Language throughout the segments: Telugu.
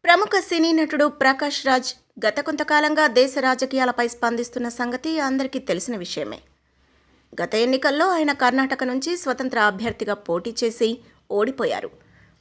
ప్రముఖ సినీ నటుడు ప్రకాష్ రాజ్ గత కొంతకాలంగా దేశ రాజకీయాలపై స్పందిస్తున్న సంగతి అందరికీ తెలిసిన విషయమే. గత ఎన్నికల్లో ఆయన కర్ణాటక నుంచి స్వతంత్ర అభ్యర్థిగా పోటీ చేసి ఓడిపోయారు.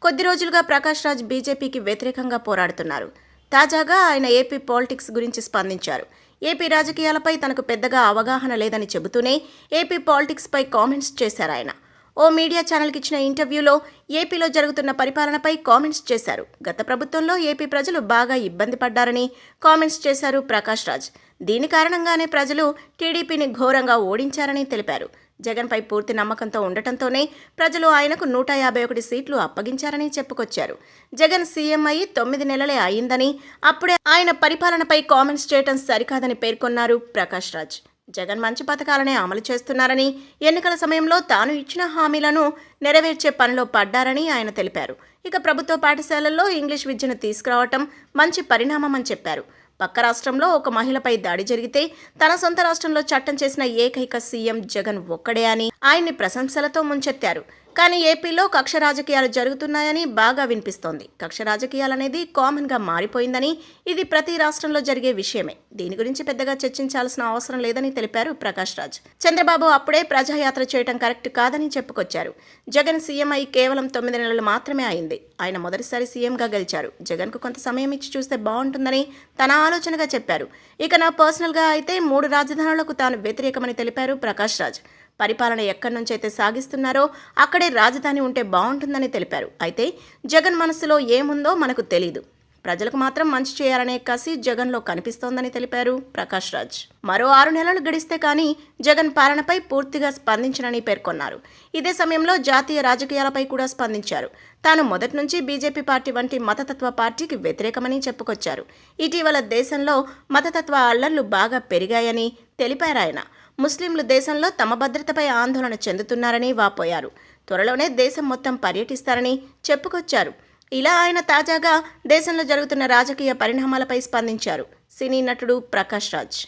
కొద్ది రోజులుగా ప్రకాష్ రాజ్ బీజేపీకి వ్యతిరేకంగా పోరాడుతున్నారు. తాజాగా ఆయన ఏపీ పాలిటిక్స్ గురించి స్పందించారు. ఏపీ రాజకీయాలపై తనకు పెద్దగా అవగాహన లేదని చెబుతూనే ఏపీ పాలిటిక్స్పై కామెంట్స్ చేశారు ఆయన. ఓ మీడియా ఛానల్కి ఇచ్చిన ఇంటర్వ్యూలో ఏపీలో జరుగుతున్న పరిపాలనపై కామెంట్స్ చేశారు. గత ప్రభుత్వంలో ఏపీ ప్రజలు బాగా ఇబ్బంది పడ్డారని కామెంట్స్ చేశారు ప్రకాష్ రాజ్. దీని కారణంగానే ప్రజలు టీడీపీని ఘోరంగా ఓడించారని తెలిపారు. జగన్పై పూర్తి నమ్మకంతో ఉండటంతోనే ప్రజలు ఆయనకు 151 సీట్లు అప్పగించారని చెప్పుకొచ్చారు. జగన్ సీఎం అయి 9 నెలలే అయిందని, అప్పుడే ఆయన పరిపాలనపై కామెంట్స్ చేయడం సరికాదని పేర్కొన్నారు ప్రకాష్ రాజ్. జగన్ మంచి పథకాలనే అమలు చేస్తున్నారని, ఎన్నికల సమయంలో తాను ఇచ్చిన హామీలను నెరవేర్చే పనిలో పడ్డారని ఆయన తెలిపారు. ఇక ప్రభుత్వ పాఠశాలల్లో ఇంగ్లీష్ విద్యను తీసుకురావటం మంచి పరిణామమని చెప్పారు. పక్క రాష్ట్రంలో ఒక మహిళపై దాడి జరిగితే తన సొంత రాష్ట్రంలో చట్టం చేసిన ఏకైక సీఎం జగన్ ఒక్కడే అని ఆయన్ని ప్రశంసలతో ముంచెత్తారు. కానీ ఏపీలో కక్ష రాజకీయాలు జరుగుతున్నాయని బాగా వినిపిస్తోంది. కక్ష రాజకీయాలనేది కామన్గా మారిపోయిందని, ఇది ప్రతి రాష్ట్రంలో జరిగే విషయమే. దీని గురించి పెద్దగా చర్చించాల్సిన అవసరం లేదని తెలిపారు ప్రకాష్ రాజ్. చంద్రబాబు అప్పుడే ప్రజాయాత్ర చేయడం కరెక్ట్ కాదని చెప్పుకొచ్చారు. జగన్ సీఎం అయి కేవలం 9 నెలలు మాత్రమే అయింది. ఆయన మొదటిసారి సీఎంగా గెలిచారు. జగన్కు కొంత సమయం ఇచ్చి చూస్తే బాగుంటుందని తన ఆలోచనగా చెప్పారు. ఇక నా పర్సనల్గా అయితే 3 రాజధానులకు తాను వ్యతిరేకమని తెలిపారు ప్రకాష్ రాజ్. పరిపాలన ఎక్కడి నుంచైతే సాగిస్తున్నారో అక్కడే రాజధాని ఉంటే బాగుంటుందని తెలిపారు. అయితే జగన్ మనసులో ఏముందో మనకు తెలీదు. ప్రజలకు మాత్రం మంచి చేయాలనే కసి జగన్లో కనిపిస్తోందని తెలిపారు ప్రకాష్ రాజ్. మరో 6 నెలలు గడిస్తే కానీ జగన్ పాలనపై పూర్తిగా స్పందించనని పేర్కొన్నారు. ఇదే సమయంలో జాతీయ రాజకీయాలపై కూడా స్పందించారు. తాను మొదటి నుంచి బీజేపీ పార్టీ వంటి మతతత్వ పార్టీకి వ్యతిరేకమని చెప్పుకొచ్చారు. ఇటీవల దేశంలో మతతత్వ అల్లర్లు బాగా పెరిగాయని తెలిపారాయన. ముస్లింలు దేశంలో తమ భద్రతపై ఆందోళన చెందుతున్నారని వాపోయారు. త్వరలోనే దేశం మొత్తం పర్యటిస్తారని చెప్పుకొచ్చారు. ఇలా ఆయన తాజాగా దేశంలో జరుగుతున్న రాజకీయ పరిణామాలపై స్పందించారు సినీ నటుడు ప్రకాష్ రాజ్.